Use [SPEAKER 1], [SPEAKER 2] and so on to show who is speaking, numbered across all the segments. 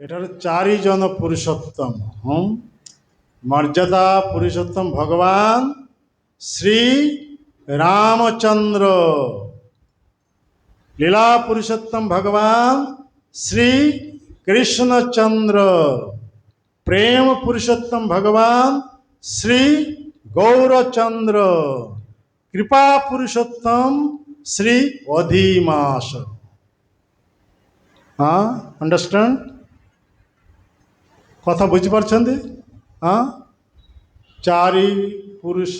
[SPEAKER 1] এটার চারিজন পুরুষোত্তম। মর্যাদা পুরুষোত্তম ভগবান শ্রী রামচন্দ্র, লীলা পুরুষোত্তম ভগবান শ্রী কৃষ্ণচন্দ্র, প্রেম পুরুষোত্তম ভগবান শ্রী গৌরচন্দ্র, কৃপা পুরুষোত্তম শ্রী অধিমাস। अंडरस्टैंड कथा बुझीपार्छन? चारि पुरुष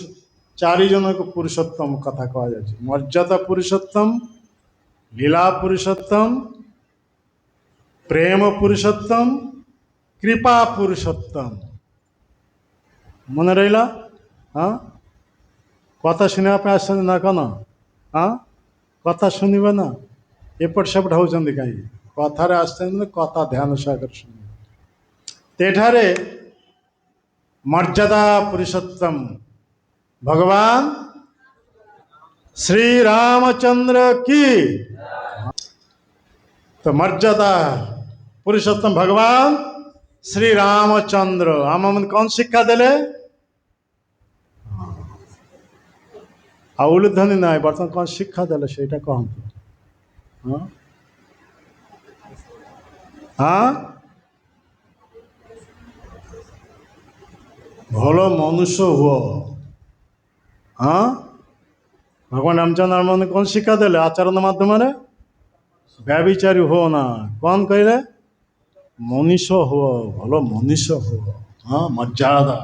[SPEAKER 1] चारि जन को पुरुषोत्तम कथा कह जाए। मर्यादा पुरुषोत्तम, लीला पुरुषोत्तम, प्रेम पुरुषोत्तम, कृपा पुरुषोत्तम। मन रहा? कथा शुणा ना कौन? कथा शुणव ना एपट सेपट होती कहीं कथार आसते कथा ध्यान सहकार शुण। तेठारे मर्यादा पुरुषोत्तम भगवान श्री रामचंद्र की। तो मर्यादा पुरुषोत्तम भगवान श्री रामचंद्र आम मन कौन शिक्षा देले? उलुध्वनि ना बर्तमान कौन शिक्षा देले से कहतु। भलो मनुष्य हुआ। भगवान रामचंद्र मन कौन शिक्षा देले? आचरण माध्यम व्यभिचारी हो ना। कौन कहले? मनुष्य हो, भलो मनुष्य हो। मर्यादा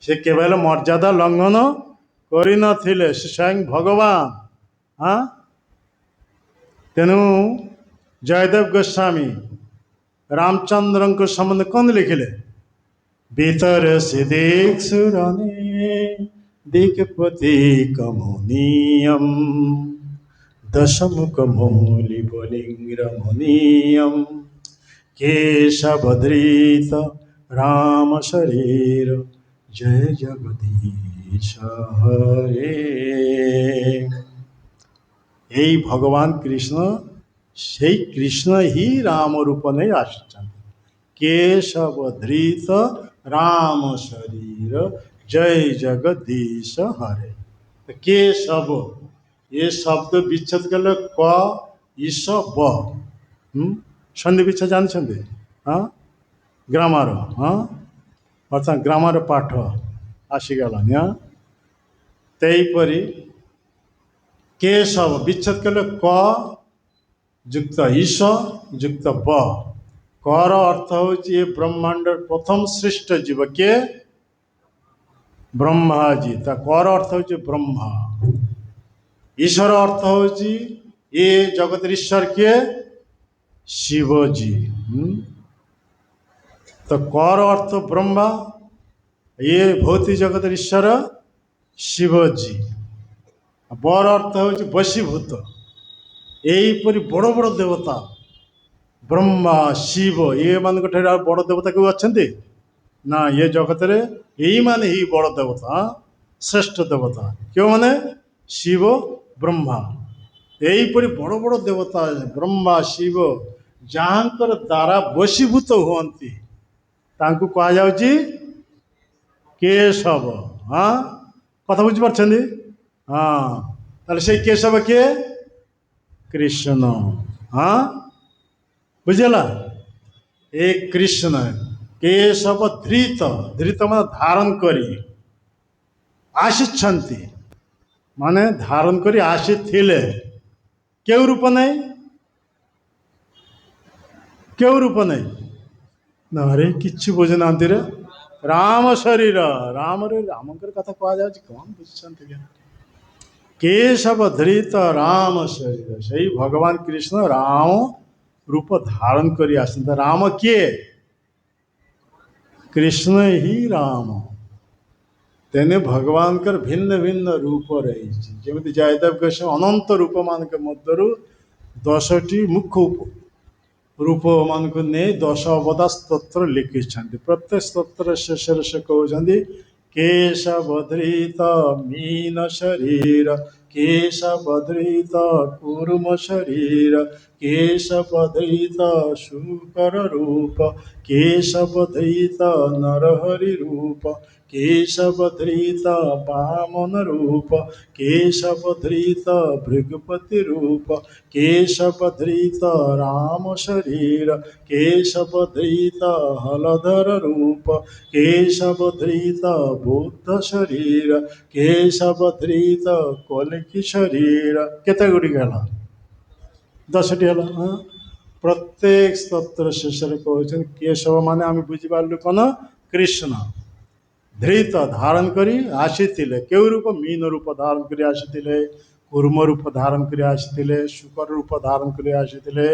[SPEAKER 1] से केवल मर्यादा लंघन करि नथिले, से स्वयं भगवान। तेणु जयदेव गोस्वामी रामचंद्र को संबंध कौन लिखिले? भीतर से देख सुराने दिक्पति कमनीयम, दशमुख मौलि बलिंग्रमणीयम, केशवधृत राम शरीर जय जगदीश हरे। यही भगवान कृष्ण से कृष्ण ही राम रूप नहीं आसुच्चंती। केशवधृत राम शरीर जय जगदीश हरे। तो केशव ये शब्द विच्छेद कले क ईश ब सन्धि विच्छेद जानते? ग्रामर अर्थात ग्रामर पाठ आसीगलानी। तेईपरी केशव विच्छेद कले क युक्त ईश युक्त ब। कर अर्थ हूँ ब्रह्मांड प्रथम श्रेष्ठ जीव के ब्रह्मा जी। कर अर्थ हूँ ब्रह्मा। ईश्वर अर्थ हूँ ये जगत ईश्वर के शिवजी। तो कर अर्थ ब्रह्मा, ये भौतिक जगत ईश्वर शिवजी। बर अर्थ हूँ वशीभूत। यहीपरि बड़ बड़ देवता ब्रह्मा शिव ये मान बड़ देवता क्यों अच्छा ना? ये जगत रे यही माने ही बड़ देवता, श्रेष्ठ देवता क्यों माने? शिव ब्रह्मा। यहीपरि बड़ बड़ देवता ब्रह्मा शिव जहाँकर द्वारा वशीभूत हुअन्ति तांकु कहा जाउची केशव। कथा बुझी पारछन्ती? ताले से केशव के कृष्ण। बुझेला? एक कृष्ण केशव धृत। धृत मान धारण करी आसिछन्ति माने धारण करी आसीथिले। केउ रूप नहीं? केउ रूप नहीं? नारे किच्छु बुझे नांती रे। राम शरीर राम रे रामकर कथा कहा जाए कौन बुझछन्ति? केशव धृत राम शरीर सही भगवान कृष्ण राम रूप धारण करी आसता। राम किए? कृष्ण ही राम। तेने भगवान कर भिन्न भिन्न रूप रही। जमी जयदेव गोस्वामी अनंत रूप मान के मध्य 10टी मुख्य रूप मान को नहीं 10 अवधा स्तोत्र लिखिं। प्रत्येक स्तोत्र शेष से कहते केशवधृत मीन शरीर, केशवधृत कूर्म शरीर, केशवधृत शुकर रूप, केशवधृत नरहरि रूप, केशवधृत वामन रूप, केशवधृत भृगुपति रूप, केशवधृत राम शरीर, केशवधृत हलधर रूप, केशवधृत बुद्ध शरीर, केशवधृत कलिकी शरीर। केते गुड़ी गला 10टी हला। हाँ? प्रत्येक स्तोत्र शेषରେ କହୁଛନ୍ତି କେशव माने आम बुझिपारू कौन कृष्ण धृत धारण करी आसीथिले केउ रूप मीन रूप धारण करी आसीथिले, कूर्म रूप धारण करी आसीथिले, शुकर रूप धारण करी आसीथिले,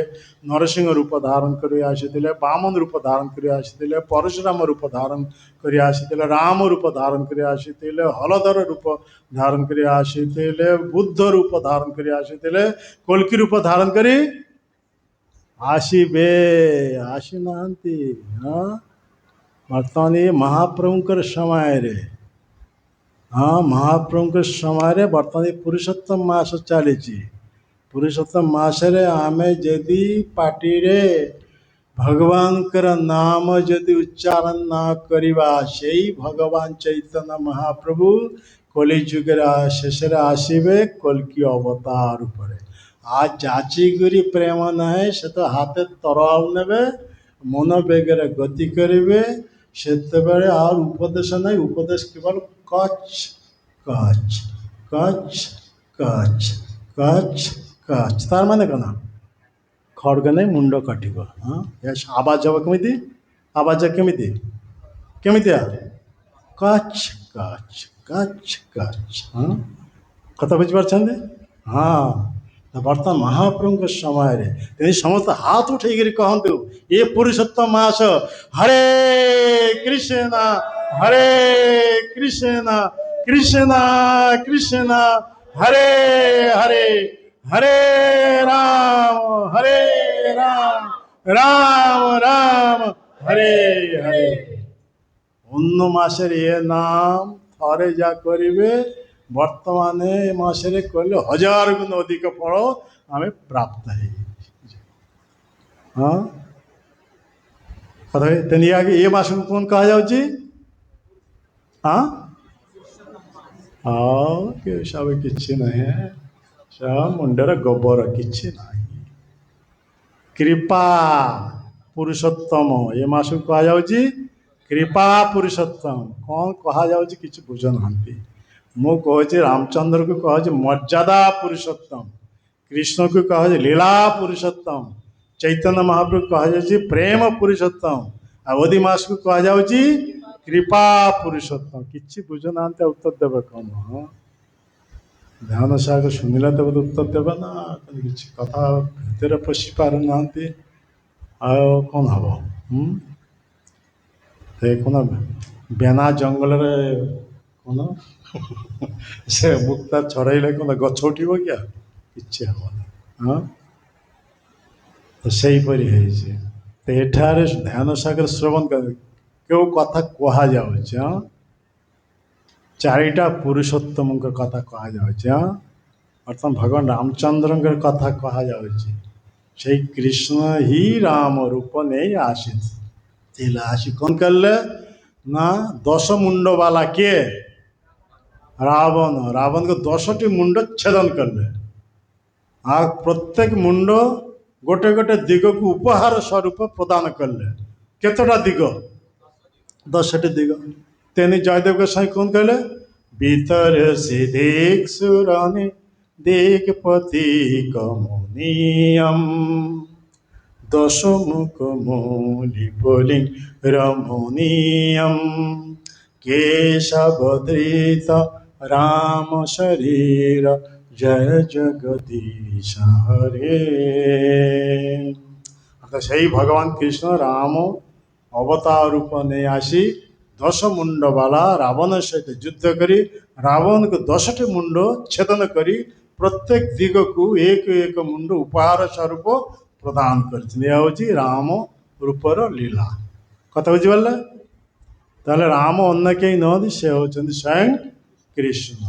[SPEAKER 1] नरसिंह रूप धारण करी आसीथिले, वामन रूप धारण करी आसीथिले, परशुराम रूप धारण करी आसीथिले, राम रूप धारण करी आसीथिले, हलधर रूप धारण करी आसीथिले, बुद्ध रूप धारण करी आसीथिले, कल्कि रूप धारण करी आसीबे आसी नांती। हाँ बर्तमान ये महाप्रभुंकर समय रे। हाँ महाप्रभुंकर समय रे बर्तमान ये पुरुषोत्तम मास चली। पुरुषोत्तम मासरे आमे जदि पाटी रे भगवान कर नाम जदि उच्चारण ना करिबा सेई भगवान चैतन्य महाप्रभु कलिजुग शेष आसबे कल्कि अवतार उपरे। आज जाचिगुरी प्रेम नहे से तो हाथे तराल नेबे मन बेगरे गति करिवे सेतेबेले आर उपदेश नहीं, उपदेश केवल कच कच कच कच कच कच तार माने कौन खड़ग नहीं मुंड कटिब। हाँ आवाज हम केमी आवाज केमी केमितिया कच कच कच कच। हाँ कथा बुझिपारछन्ते। हाँ बर्तमान महाप्रभु के समय रे समस्त हाथ उठे कहतु ये पुरुषोत्तम मास हरे कृष्ण कृष्ण कृष्ण हरे हरे हरे राम राम राम हरे हरे। অন্য মাসের এ নাম থরে যা করিবে বর্তমানে এ মাসের করলে 1000 গুণ অধিক ফল আমি প্রাপ্ত হই। হ্যাঁ কথা তেনি আগে এ মাসକୁ কোন କୁହାଯାଉଛି? ହଁ ଆଉ କି ସବୁ କିଛି ନାହିଁ ସବ ମୁଣ୍ଡରେ ଗୋବର କିଛି ନାହିଁ। कृपा पुरुषोत्तम ए मास कहुच्छी कृपा पुरुषोत्तम कौन कहुच्छी कि बुझ ना मु कहूँ रामचंद्र को कहूँ मर्यादा पुरुषोत्तम, कृष्ण को कहूँ लीला पुरुषोत्तम, चैतन्य महाप्रभु कहुच्छी प्रेम पुरुषोत्तम, अवधि मास को कहुच्छी कृपा पुरुषोत्तम। कि बुझ ना उत्तर देवे कौन? हाँ ध्यान सागर शुणिला तब उत्तर देवे ना कि कथा भितर पशि पार ना कौन हम कौन बेना जंगल रे कौन से मुक्ता छड़े कौन गछ उठब क्या कि हम। हाँ तो सहीपरी एठारे ध्यान सागर श्रवण कर क्यों कथा कह हाँ चारिटा पुरुषोत्तम कथा कह हाँ बर्तमान भगवान रामचंद्र कथा कह से कृष्ण ही राम रूप नहीं आसी आसी कौन करले ना 10 मुंड वाला के रावण रावण को 10टी मुंड छेदन करले आ प्रत्येक मुंड गोटे गोटे दिग को उपहार स्वरूप प्रदान करले। केतटा दिग 10टी दिग तेनी जयदेव गोसाई कौन कहले भीतर से देख सुरानी दिगपति कमुनियम दशमुख मौलिबलिं रमणीयम केशवधृत राम शरीर जय जगदीश हरे। अर्थात सही भगवान कृष्ण राम अवतार रूप नहीं आसी 10 मुंड वाला रावण सहित युद्ध करी रावण को 10टी मुंड छेदन करी प्रत्येक दिग को एक एक मुंड उपहार स्वरूप प्रदान कर राम रूपर लीला। कथा बुझिपारे ताले राम अन्य कहीं नदी से होचंदी स्वयं कृष्ण।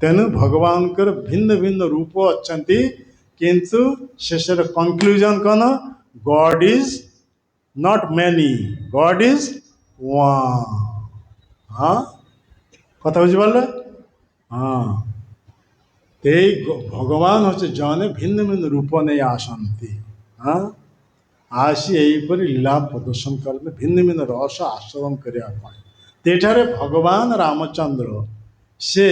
[SPEAKER 1] तेणु भगवान भिन्न भिन्न रूप अच्छा কিন্তু শেষের কনক্লুজন কোন? God is not many, god is one. হ্যাঁ, কথা বুঝিপারলে? হ্যাঁ, এই ভগবান হচ্ছে ଜଣେ ଭିନ୍ନ ଭିନ୍ନ ରୂପ ନେଇ ଆସନ୍ତି। ହଁ, ଆସି ଏହିପରି ଲୀଳା ପ୍ରଦର୍ଶନ କରନ୍ତି ଭିନ୍ନ ଭିନ୍ନ ରସ ଆସ୍ୱାଦନ କରିବା ପାଇଁ। ଏଠାରେ ଭଗବାନ ରାମଚନ୍ଦ୍ର ସେ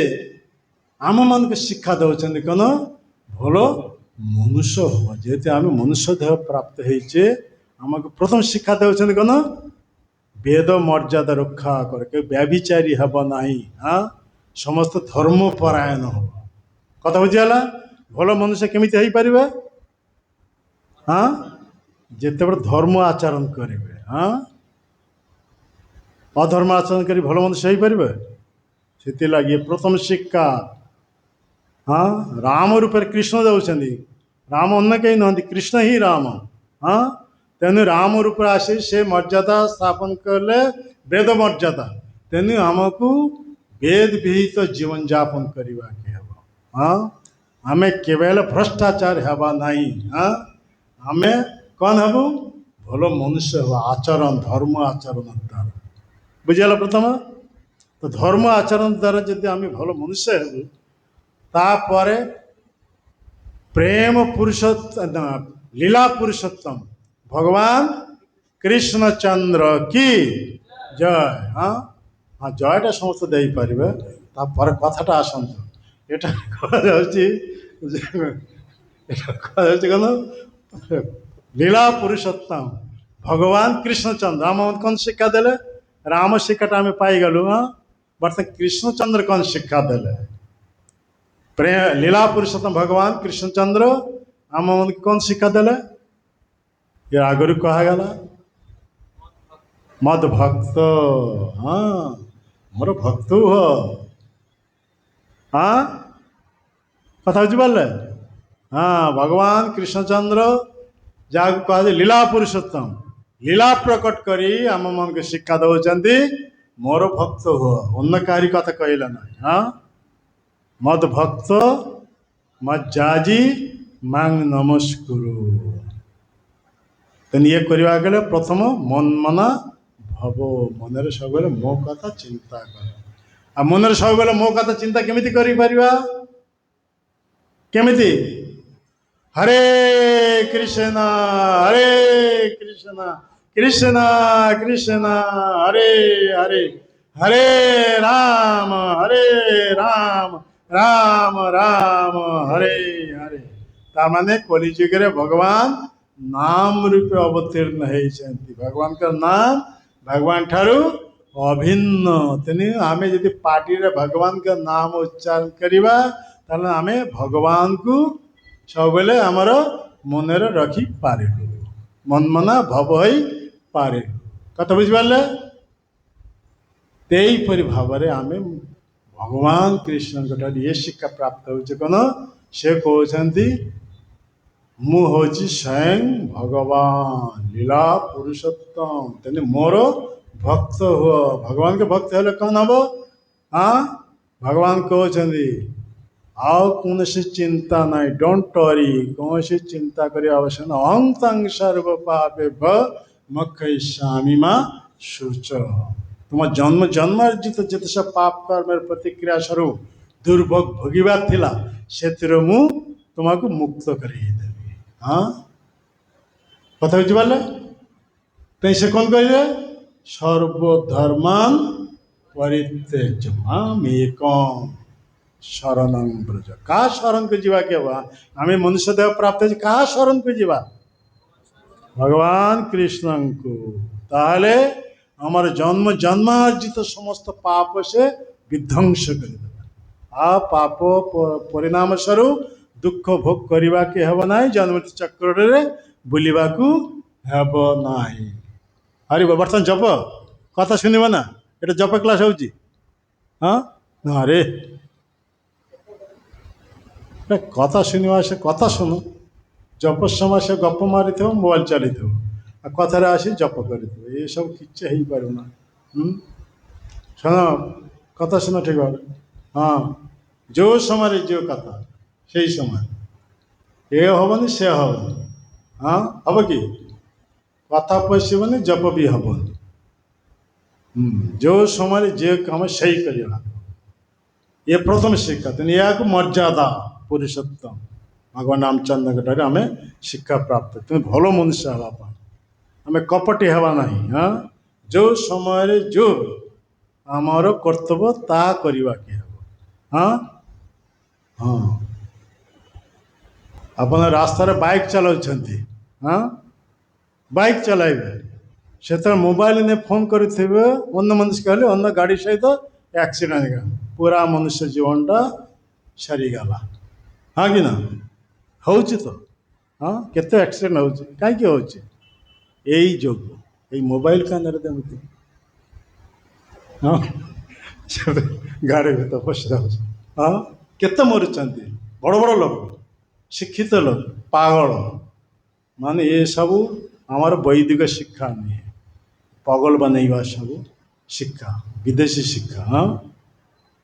[SPEAKER 1] ଆମମାନଙ୍କୁ ଶିକ୍ଷା ଦେଉଛନ୍ତି କ'ଣ? ଭଲ ମନୁଷ୍ୟ ହବ। ଯେହେତୁ ଆମେ ମନୁଷ୍ୟ ଦେହ ପ୍ରାପ୍ତ ହେଇଛେ, ଆମକୁ ପ୍ରଥମ ଶିକ୍ଷା ଦେଉଛନ୍ତି କ'ଣ? ବେଦ ମର୍ଯ୍ୟାଦା ରକ୍ଷା କର, କେବେ ବ୍ୟଭିଚାରୀ ହେବ ନାହିଁ। ହଁ, ସମସ୍ତ ଧର୍ମପରାୟଣ ହବ। କଥା ବୁଝିଗଲା? ଭଲ ମନୁଷ୍ୟ କେମିତି ହେଇପାରିବେ? ହଁ, ଯେତେବେଳେ ଧର୍ମ ଆଚରଣ କରିବେ। ହଁ, ଅଧର୍ମ ଆଚରଣ କରି ଭଲ ମନୁଷ୍ୟ ହେଇପାରିବେ? ସେଥିଲାଗି ପ୍ରଥମ ଶିକ୍ଷା। ହଁ, ରାମ ରୂପରେ କୃଷ୍ଣ ଦେଉଛନ୍ତି। ରାମ ଅନ୍ୟ କେହି ନୁହନ୍ତି, କୃଷ୍ଣ ହିଁ ରାମ। ହଁ, ତେଣୁ ରାମ ରୂପରେ ଆସି ସେ ମର୍ଯ୍ୟାଦା ସ୍ଥାପନ କଲେ, ବେଦ ମର୍ଯ୍ୟାଦା। ତେଣୁ ଆମକୁ ବେଦ ବିହିତ ଜୀବନଯାପନ କରିବାକୁ ହେବ। ହଁ, ଆମେ କେବେ ହେଲେ ଭ୍ରଷ୍ଟାଚାର ହେବା ନାହିଁ। ହଁ, ଆମେ କ'ଣ ହେବୁ? ଭଲ ମନୁଷ୍ୟ ହେବ ଆଚରଣ, ଧର୍ମ ଆଚରଣ ଦ୍ୱାରା। ବୁଝିଗଲା? ପ୍ରଥମ ତ ଧର୍ମ ଆଚରଣ ଦ୍ୱାରା ଯଦି ଆମେ ଭଲ ମନୁଷ୍ୟ ହେବୁ, ତାପରେ ପ୍ରେମ ଲୀଳା ପୁରୁଷୋତ୍ତମ ଭଗବାନ କୃଷ୍ଣଚନ୍ଦ୍ର କି ଜୟ। ହଁ, ହଁ, ଜୟଟା ସମସ୍ତେ ଦେଇପାରିବେ। ତାପରେ କଥାଟା ଆସନ୍ତୁ, ଏଟା କୁହାଯାଉଛି, ଏଟା କୁହାଯାଉଛି କ'ଣ? ଲୀଳା ପୁରୁଷୋତ୍ତମ ଭଗବାନ କୃଷ୍ଣଚନ୍ଦ୍ର ଆମକୁ କ'ଣ ଶିକ୍ଷା ଦେଲେ? ରାମ ଶିକ୍ଷାଟା ଆମେ ପାଇଗଲୁ। ହଁ, ବର୍ତ୍ତମାନ କୃଷ୍ଣଚନ୍ଦ୍ର କ'ଣ ଶିକ୍ଷା ଦେଲେ? ଲୀଳା ପୁରୁଷୋତ୍ତମ ଭଗବାନ କୃଷ୍ଣଚନ୍ଦ୍ର ଆମମାନଙ୍କୁ କ'ଣ ଶିକ୍ଷା ଦେଲେ? ଏ ଆଗରୁ କୁହାଗଲା, ମଦ ଭକ୍ତ। ହଁ, ମୋର ଭକ୍ତ ହୁଅ। ହଁ, କଥା ବୁଝିପାରିଲେ? ହଁ, ଭଗବାନ କୃଷ୍ଣଚନ୍ଦ୍ର ଯାହାକୁ କୁହାଯାଏ ଲୀଳା ପୁରୁଷୋତ୍ତମ, ଲୀଳା ପ୍ରକଟ କରି ଆମମାନଙ୍କୁ ଶିକ୍ଷା ଦେଉଛନ୍ତି, ମୋର ଭକ୍ତ ହୁଅ, ଅନ୍ୟ କାହାରି କଥା କହିଲେ ନାହିଁ। ହଁ, ମଦ ଭକ୍ତ ମଜ୍ଜାଜି ମାଙ୍ଗ ନମସ୍କୁରୁ। ତେଣୁ ଇଏ କରିବା ଗଲେ ପ୍ରଥମ ମନ ମନା ଭାବ, ମନରେ ସବୁବେଳେ ମୋ କଥା ଚିନ୍ତା କର। ଆଉ ମନରେ ସବୁବେଳେ ମୋ କଥା ଚିନ୍ତା କେମିତି କରିପାରିବା? କେମିତି? ହରେ କୃଷ୍ଣ ହରେ କୃଷ୍ଣ କୃଷ୍ଣ କୃଷ୍ଣ ହରେ ହରେ, ହରେ ରାମ ରାମ ରାମ ହରେ ହରେ। ତାମାନେ କଲିଯୁଗରେ ଭଗବାନ ନାମ ରୂପେ ଅବତୀର୍ଣ୍ଣ ହେଇଛନ୍ତି। ଭଗବାନଙ୍କ ନାମ ଭଗବାନ ଠାରୁ ଅଭିନ୍ନ। ତେଣୁ ଆମେ ଯଦି ପାଟିରେ ଭଗବାନଙ୍କ ନାମ ଉଚ୍ଚାରଣ କରିବା, ତାହେଲେ ଆମେ ଭଗବାନଙ୍କୁ ସବୁବେଳେ ଆମର ମନରେ ରଖିପାରିଲୁ, ମନମନା ଭବ ହେଇପାରିଲୁ। କଥା ବୁଝିପାରିଲେ? ଏହିପରି ଭାବରେ ଆମେ ଭଗବାନ କୃଷ୍ଣଙ୍କ ଠାରୁ ଏ ଶିକ୍ଷା ପ୍ରାପ୍ତ ହେଉଛି କ'ଣ? ସେ କହୁଛନ୍ତି, ମୁଁ ହେଉଛି ସ୍ୱୟଂ ଭଗବାନ ଲୀଳା ପୁରୁଷୋତ୍ତମ, ତେଣୁ ମୋର ଭକ୍ତ ହୁଅ। ଭଗବାନଙ୍କ ଭକ୍ତ ହେଲେ କ'ଣ ହବ? ହଁ, ଭଗବାନ କହୁଛନ୍ତି ଆଉ କୌଣସି ଚିନ୍ତା ନାହିଁ, ଡୋଣ୍ଟ ୱରି, କୌଣସି ଚିନ୍ତା କରିବା ଆବଶ୍ୟକ ନାହିଁ। ଅହଂ ତଂ ସର୍ବ ପାପେଭ୍ୟ ମୋକ୍ଷୟିଷ୍ୟାମି ମା ଶୁଚ। ତୁମ ଜନ୍ମ ଜନ୍ମାର୍ଜିତ ଯେତେ ସବୁ ପାପ କର୍ମର ପ୍ରତିକ୍ରିୟା ସ୍ୱରୂପ ଦୁର୍ଭୋଗ ଭୋଗିବାର ଥିଲା, ସେଥିରେ ମୁଁ ତୁମକୁ ମୁକ୍ତ କରେଇଦେବି। ହଁ, କଥା ବୁଝିପାରିଲେ? ତେଣୁ ସେ କ'ଣ କହିଲେ? ସର୍ବଧର୍ମାନ୍ ପରିତ୍ୟଜ୍ୟ ମାମେକଂ ଶରଣଂ ବ୍ରଜ। କାହା ଶରଣକୁ ଯିବା? କେବଳ ଆମେ ମନୁଷ୍ୟ ଦେହ ପ୍ରାପ୍ତ ହେଇଛି, କାହା ଶରଣକୁ ଯିବା? ଭଗବାନ କୃଷ୍ଣଙ୍କୁ। ତାହେଲେ ଆମର ଜନ୍ମ ଜନ୍ମାର୍ଜିତ ସମସ୍ତ ପାପ ସେ ବିଧ୍ୱଂସ କରିଦେବେ। ଆଉ ପାପ ପରିଣାମ ସ୍ୱରୂପ ଦୁଃଖ ଭୋଗ କରିବାକୁ ହେବ ନାହିଁ, ଜନ୍ମ ଚକ୍ରରେ ବୁଲିବାକୁ ହେବ ନାହିଁ। ଆରେ ବର୍ତ୍ତମାନ ଜପ କଥା ଶୁଣିବ ନା? ଏଟା ଜପ କ୍ଲାସ୍ ହେଉଛି। ହଁ, ଆରେ କଥା ଶୁଣିବା, ସେ କଥା ଶୁଣୁ। ଜପ ସମୟ ସେ ଗପ ମାରିଥିବ, ମୋବାଇଲ ଚାଲିଥିବ, ଆଉ କଥାରେ ଆସି ଜପ କରିଥିବ। ଏସବୁ କିଛି ହେଇପାରୁନା। ଶୁଣ, କଥା ଶୁଣ ଠିକ୍ ଭାବରେ। ହଁ, ଯେଉଁ ସମୟରେ ଯେଉଁ କଥା ସେଇ ସମୟ। ଏ ହବନି ସେ ହବନି। ହଁ ହବ କି? କଥା ପଶିବନି, ଜପ ବି ହବନି। ଯେଉଁ ସମୟରେ ଯେ କାମ ସେଇ କରିବା, ଏ ପ୍ରଥମ ଶିକ୍ଷା। ତେଣୁ ଏହାକୁ ମର୍ଯ୍ୟାଦା ପୁରୁଷୋତ୍ତମ ଭଗବାନ ରାମଚନ୍ଦ୍ରଙ୍କ ଠାରେ ଆମେ ଶିକ୍ଷା ପ୍ରାପ୍ତ। ତେଣୁ ଭଲ ମନୁଷ୍ୟ ହେବା ପାଇଁ ଆମେ କପଟି ହେବା ନାହିଁ। ହଁ, ଯେଉଁ ସମୟରେ ଯେଉଁ ଆମର କର୍ତ୍ତବ୍ୟ ତାହା କରିବାକୁ ହେବ। ହଁ ହଁ, ଆପଣ ରାସ୍ତାରେ ବାଇକ୍ ଚଲାଉଛନ୍ତି, ହଁ ବାଇକ୍ ଚଲାଇବେ, ସେତେବେଳେ ମୋବାଇଲ ନେଇ ଫୋନ୍ କରିଥିବେ ଅନ୍ୟ ମନସ୍କ ହେଲେ ଅନ୍ୟ ଗାଡ଼ି ସହିତ ଆକ୍ସିଡେଣ୍ଟ ହେଇଗଲା, ପୁରା ମନୁଷ୍ୟ ଜୀବନଟା ସରିଗଲା। ହଁ କି ନା? ହେଉଛି ତ। ହଁ, କେତେ ଆକ୍ସିଡେଣ୍ଟ ହେଉଛି, କାହିଁକି ହେଉଛି? ଏଇ ଯୋଗୁଁ, ଏଇ ମୋବାଇଲ କାନରେ ଦେମିତି। ହଁ, ଗାଡ଼ି ଭିତରେ ପଶି ଯାଉଛି। ହଁ, କେତେ ମରୁଛନ୍ତି ବଡ଼ ବଡ଼ ଲୋକ, ଶିକ୍ଷିତ ଲୋକ, ପାଗଳ ମାନେ। ଏସବୁ ଆମର ବୈଦିକ ଶିକ୍ଷା ନୁହେଁ, ପାଗଳ ବନେଇବା ସବୁ ଶିକ୍ଷା, ବିଦେଶୀ ଶିକ୍ଷା। ହଁ,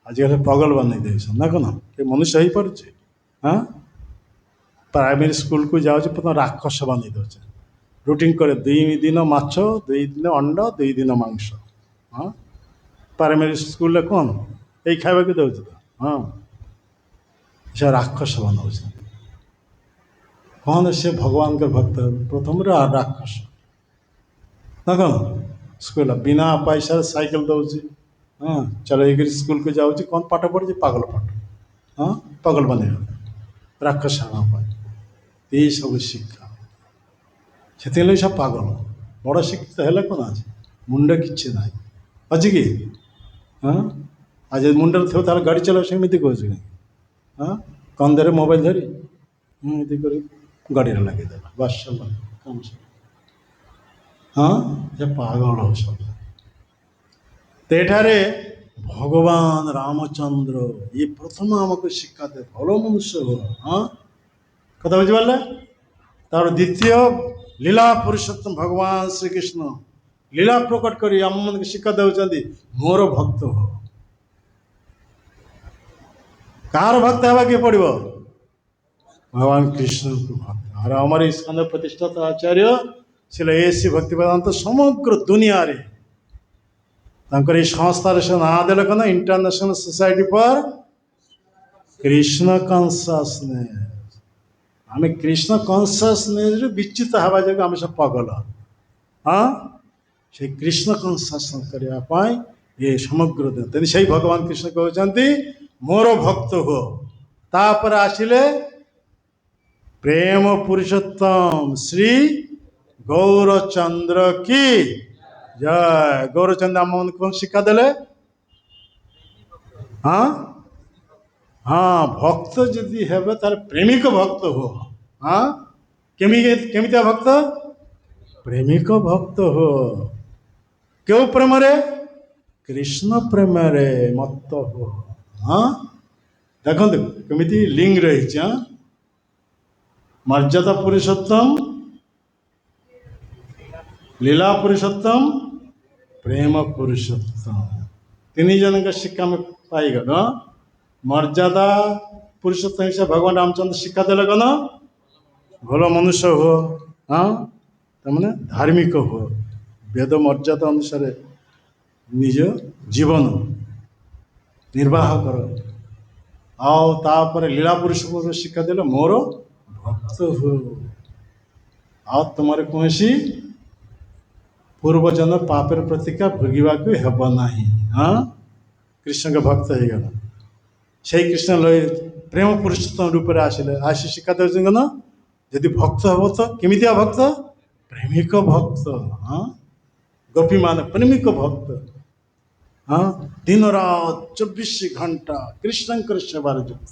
[SPEAKER 1] ଆଜିକାଲି ପାଗଳ ବନେଇ ଦେଉଛନ୍ତି ନା କ'ଣ? ଏ ମନୁଷ୍ୟ ହେଇପାରୁଛି? ହଁ, ପ୍ରାଇମେରୀ ସ୍କୁଲକୁ ଯାଉଛି, ପ୍ରଥମେ ରାକ୍ଷସ ବନେଇ ଦେଉଛି। ରୁଟିନ୍ করে 2 ଦିନ ମାଛ, 2 ଦିନ ଅଣ୍ଡା, 2 ଦିନ ମାଂସ। ହଁ, ପ୍ରାଇମେରୀ ସ୍କୁଲରେ କ'ଣ ଏଇ ଖାଇବାକୁ ଦେଉଛି ତ? ହଁ, ସେ ରାକ୍ଷସ ବନଉଛି। କ'ଣ ସେ ଭଗବାନଙ୍କ ଭକ୍ତ ପ୍ରଥମରୁ ରାକ୍ଷସ ନା କ'ଣ? ସ୍କୁଲ ବିନା ପଇସାରେ ସାଇକେଲ ଦେଉଛି। ହଁ, ଚଲେଇକିରି ସ୍କୁଲକୁ ଯାଉଛି, କ'ଣ ପାଠ ପଢ଼ୁଛି? ପାଗଳ ପାଠ। ହଁ, ପାଗଳ ବନେଇବା, ରାକ୍ଷସ ହେବା ପାଇଁ ଏଇସବୁ ଶିକ୍ଷା। ସେଥିପାଇଁ ସବୁ ପାଗଳ। ବଡ଼ ଶିକ୍ଷିତ ହେଲେ କ'ଣ ଅଛି? ମୁଣ୍ଡ କିଛି ନାହିଁ, ଅଛି କି? ହଁ, ଆଉ ଯଦି ମୁଣ୍ଡରେ ଥିବ ତାହେଲେ ଗାଡ଼ି ଚଲାଉ ସେମିତି କହୁଛି କାହିଁକି? ହଁ, କନ୍ଧରେ ମୋବାଇଲ ଧରି ଏମିତି କରି ଗାଡ଼ିରେ ଲଗେଇଦେଲା, ବାସ୍ ସରିଲା କାମ ସରିଲା। ହଁ, ସେ ପାଗଳ ସବୁ। ଏଠାରେ ଭଗବାନ ରାମଚନ୍ଦ୍ର ଏ ପ୍ରଥମ ଆମକୁ ଶିକ୍ଷା ଦେ, ଭଲ ମନୁଷ୍ୟ ହୁଅ। ହଁ, କଥା ବୁଝିପାରିଲେ? ତାର ଦ୍ୱିତୀୟ ଲୀଳା ପୁରୁଷୋତ୍ତମ ଭଗବାନ ଶ୍ରୀକୃଷ୍ଣ ଲୀଳା ପ୍ରକଟ କରି ଆମମାନଙ୍କୁ ଶିକ୍ଷା ଦେଉଛନ୍ତି, ମୋର ଭକ୍ତ ହୁଅ। କାହାର ଭକ୍ତ ହେବାକୁ ପଡ଼ିବ? ଭଗବାନ କୃଷ୍ଣଙ୍କୁ ଭକ୍ତ। আর আমার ইস্কনের প্রতিষ্ঠাতা আচার্য ছিল এসি ভক্তিবেদান্ত সমগ্র দুনিয়ারে ତାଙ୍କର এই সংস্থার সে নাম দেলে কেন? International society for Krishna consciousness. আমি কৃষ্ণ কনসাসনেস বিচ্যুত হওয়া যোଗୁଁ ଆମେ ସବୁ ପାଗଳ। ହଁ, সেই কৃষ্ণ କନସାସନ୍ କରିବା ପାଇଁ ଏ ସମଗ୍ର ଦିନ। ତେଣୁ ସେଇ ଭଗବାନ କୃଷ୍ଣ କହୁଛନ୍ତି ମୋର ଭକ୍ତ ହୁଅ। ତାପରେ ଆସିଲେ ପ୍ରେମ ପୁରୁଷୋତ୍ତମ ଶ୍ରୀ ଗୌରଚନ୍ଦ୍ର କି ଜୟ। ଗୌରଚନ୍ଦ୍ର ଆମମାନଙ୍କୁ କ'ଣ ଶିକ୍ଷା ଦେଲେ? ହଁ ହଁ, ଭକ୍ତ ଯଦି ହେବେ ତାହେଲେ ପ୍ରେମିକ ଭକ୍ତ ହୁଅ। ହଁ, କେମିତିଆ ଭକ୍ତ? ପ୍ରେମିକ ଭକ୍ତ ହୁଅ। କେଉଁ ପ୍ରେମରେ? କୃଷ୍ଣ ପ୍ରେମରେ ମତ୍ତ ହୁଅ। ହଁ, ଦେଖନ୍ତୁ କେମିତି ଲିଙ୍ଗ ରହିଛି। ହଁ, ମର୍ଯ୍ୟାଦା ପୁରୁଷୋତ୍ତମ, ଲୀଳା ପୁରୁଷୋତ୍ତମ, ପ୍ରେମ ପୁରୁଷୋତ୍ତମ, ତିନି ଜଣଙ୍କ ଶିକ୍ଷା ଆମେ ପାଇଗଲୁ। ମର୍ଯ୍ୟାଦା ପୁରୁଷୋତ୍ତମ ହିସାବରେ ଭଗବାନ ରାମଚନ୍ଦ୍ର ଶିକ୍ଷା ଦେଲେ କ'ଣ? ଭଲ ମନୁଷ୍ୟ ହୁଅ। ହଁ, ତାମାନେ ଧାର୍ମିକ ହୁଅ, ବେଦ ମର୍ଯ୍ୟାଦା ଅନୁସାରେ ନିଜ ଜୀବନ ନିର୍ବାହ କର। ଆଉ ତାପରେ ଲୀଳା ପୁରୁଷୋତ୍ତମ ଶିକ୍ଷା ଦେଲେ ମୋର ଭକ୍ତ ହୁଅ। ଆଉ ତୁମର କୌଣସି ପୂର୍ବଜନ୍ମ ପାପର ପ୍ରତିକା ଭୋଗିବାକୁ ହେବ ନାହିଁ। ହଁ, କୃଷ୍ଣଙ୍କ ଭକ୍ତ ହେଇଗଲ। সেই কৃষ্ণ প্রেম পুরুষোত্তম রূপে আসলে আসি শিক্ষা দেওয়ার জন্য যদি ভক্ত হব তো কেমিতিয়া ভক্ত? প্রেমিক ভক্ত। হ্যাঁ, গোপী মানে প্রেমিক ভক্ত। হ্যাঁ, দিন রাত 24 ঘন্টা কৃষ্ণঙ্কর সেবার যুক্ত।